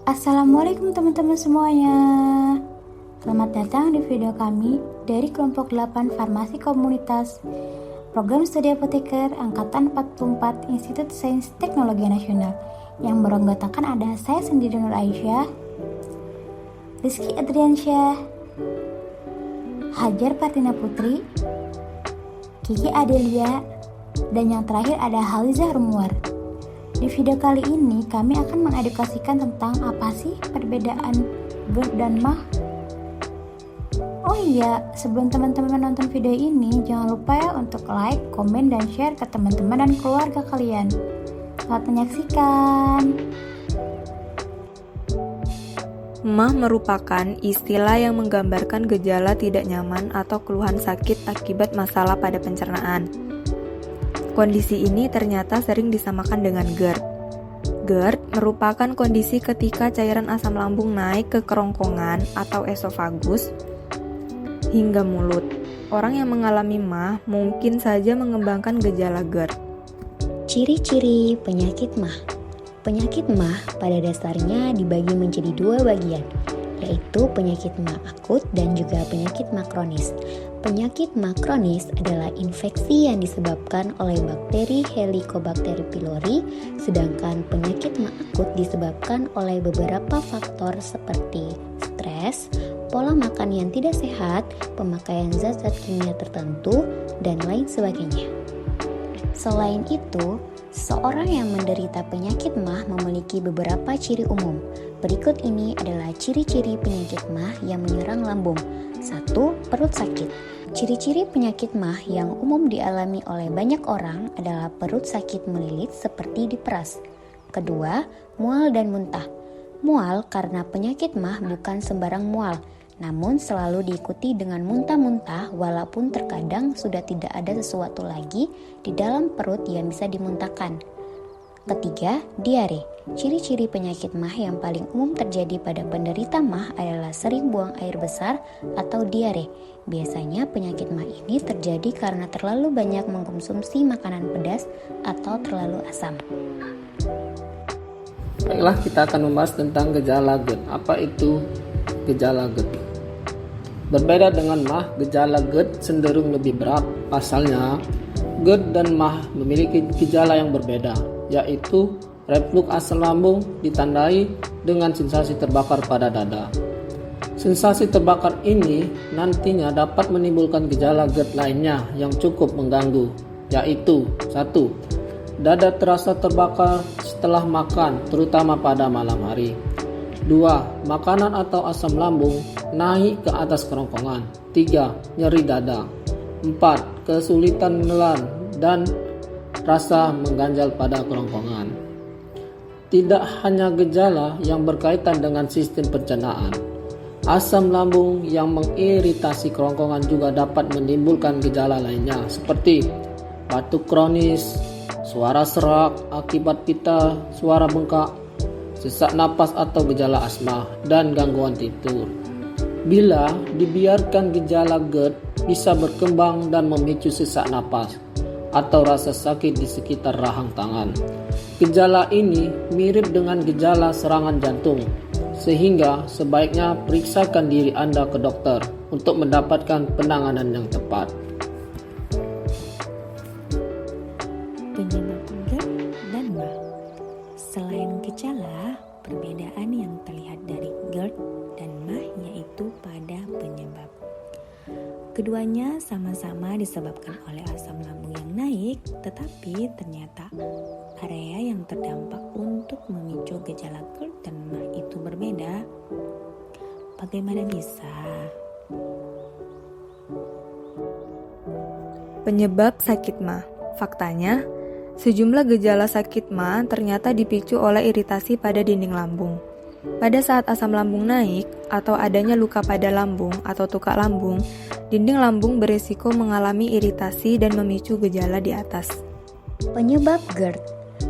Assalamualaikum teman-teman semuanya. Selamat datang di video kami dari kelompok 8 Farmasi Komunitas Program Studi Apoteker Angkatan 44 Institut Sains Teknologi Nasional yang beranggotakan ada saya sendiri Nur Aisyah, Rizky Adriansyah, Hajar Partina Putri, Kiki Adelia, dan yang terakhir ada Halizah Rumuar. Di video kali ini kami akan mengedukasikan tentang apa sih perbedaan GERD dan MAH. Oh iya, sebelum teman-teman menonton video ini, jangan lupa ya untuk like, komen, dan share ke teman-teman dan keluarga kalian. Selamat menyaksikan. MAH merupakan istilah yang menggambarkan gejala tidak nyaman atau keluhan sakit akibat masalah pada pencernaan. Kondisi ini ternyata sering disamakan dengan GERD. GERD merupakan kondisi ketika cairan asam lambung naik ke kerongkongan atau esofagus hingga mulut. Orang yang mengalami MAH mungkin saja mengembangkan gejala GERD. Ciri-ciri penyakit MAH. Penyakit MAH pada dasarnya dibagi menjadi dua bagian, yaitu penyakit MAH akut dan juga penyakit MAH kronis. Penyakit MAH kronis adalah infeksi yang disebabkan oleh bakteri Helicobacter pylori, sedangkan penyakit MAH akut disebabkan oleh beberapa faktor seperti stres, pola makan yang tidak sehat, pemakaian zat-zat kimia tertentu, dan lain sebagainya. Selain itu, seorang yang menderita penyakit MAH memiliki beberapa ciri umum. Berikut ini adalah ciri-ciri penyakit MAH yang menyerang lambung. 1. Perut sakit. Ciri-ciri penyakit MAH yang umum dialami oleh banyak orang adalah perut sakit melilit seperti diperas. Kedua, mual dan muntah. Mual karena penyakit MAH bukan sembarang mual, namun selalu diikuti dengan muntah-muntah walaupun terkadang sudah tidak ada sesuatu lagi di dalam perut yang bisa dimuntahkan. Ketiga, diare. Ciri-ciri penyakit MAH yang paling umum terjadi pada penderita MAH adalah sering buang air besar atau diare. Biasanya penyakit MAH ini terjadi karena terlalu banyak mengkonsumsi makanan pedas atau terlalu asam. Baiklah, kita akan membahas tentang gejala GERD. Apa itu gejala GERD? Berbeda dengan MAH, gejala GERD cenderung lebih berat. Pasalnya, GERD dan MAH memiliki gejala yang berbeda, yaitu reflux asam lambung ditandai dengan sensasi terbakar pada dada. Sensasi terbakar ini nantinya dapat menimbulkan gejala GERD lainnya yang cukup mengganggu, yaitu 1. Dada terasa terbakar setelah makan, terutama pada malam hari. 2. Makanan atau asam lambung naik ke atas kerongkongan. 3. Nyeri dada. 4. Kesulitan menelan dan rasa mengganjal pada kerongkongan. Tidak hanya gejala yang berkaitan dengan sistem pencernaan, asam lambung yang mengiritasi kerongkongan juga dapat menimbulkan gejala lainnya seperti batuk kronis, suara serak akibat pita, suara bengkak, sesak napas atau gejala asma, dan gangguan tidur. Bila dibiarkan gejala GERD bisa berkembang dan memicu sesak napas atau rasa sakit di sekitar rahang tangan. Gejala ini mirip dengan gejala serangan jantung, sehingga sebaiknya periksakan diri Anda ke dokter untuk mendapatkan penanganan yang tepat. Penyebab GERD dan MAH. Selain gejala, perbedaan yang terlihat dari GERD dan MAH yaitu pada penyebab. Keduanya sama-sama disebabkan oleh asam lambung yang naik, tetapi ternyata area yang terdampak untuk memicu gejala GERD dan MAH itu berbeda. Bagaimana bisa? Penyebab sakit MAH. Faktanya, sejumlah gejala sakit MAH ternyata dipicu oleh iritasi pada dinding lambung. Pada saat asam lambung naik atau adanya luka pada lambung atau tukak lambung, dinding lambung berisiko mengalami iritasi dan memicu gejala di atas. Penyebab GERD.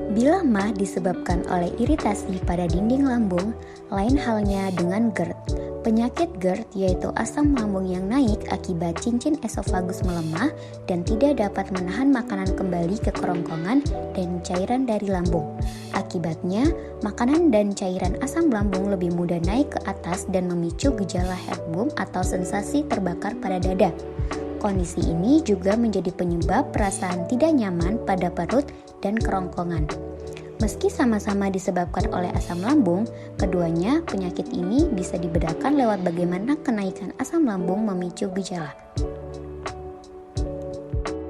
Bila MAH disebabkan oleh iritasi pada dinding lambung, lain halnya dengan GERD. Penyakit GERD yaitu asam lambung yang naik akibat cincin esofagus melemah dan tidak dapat menahan makanan kembali ke kerongkongan dan cairan dari lambung. Akibatnya, makanan dan cairan asam lambung lebih mudah naik ke atas dan memicu gejala heartburn atau sensasi terbakar pada dada. Kondisi ini juga menjadi penyebab perasaan tidak nyaman pada perut dan kerongkongan. Meski sama-sama disebabkan oleh asam lambung, keduanya penyakit ini bisa dibedakan lewat bagaimana kenaikan asam lambung memicu gejala.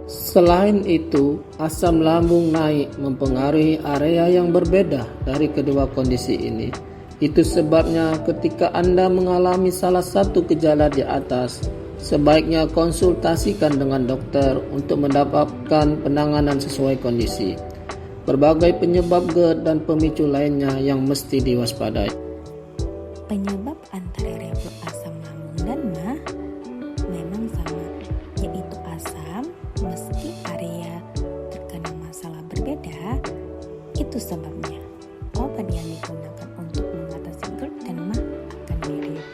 Selain itu, asam lambung naik mempengaruhi area yang berbeda dari kedua kondisi ini. Itu sebabnya ketika Anda mengalami salah satu gejala di atas, sebaiknya konsultasikan dengan dokter untuk mendapatkan penanganan sesuai kondisi. Berbagai penyebab GERD dan pemicu lainnya yang mesti diwaspadai. Penyebab antara reflux asam lambung dan MAH memang sama, yaitu asam. Meski area terkena masalah berbeda, itu sebabnya. Obat yang digunakan untuk mengatasi GERD dan MAH akan mirip,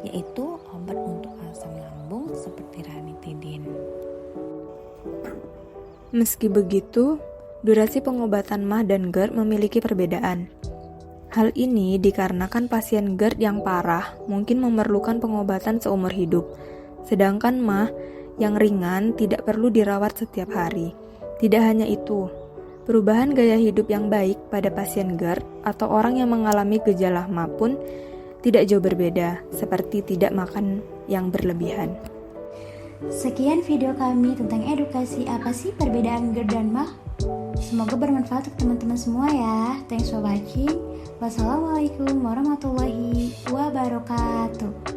yaitu obat untuk asam lambung seperti ranitidin. Meski begitu, durasi pengobatan MAH dan GERD memiliki perbedaan. Hal ini dikarenakan pasien GERD yang parah mungkin memerlukan pengobatan seumur hidup, sedangkan MAH yang ringan tidak perlu dirawat setiap hari. Tidak hanya itu, perubahan gaya hidup yang baik pada pasien GERD atau orang yang mengalami gejala MAH pun tidak jauh berbeda, seperti tidak makan yang berlebihan. Sekian video kami tentang edukasi apa sih perbedaan GERD dan MAH. Semoga bermanfaat untuk teman-teman semua ya. Thanks for watching. Wassalamualaikum warahmatullahi wabarakatuh.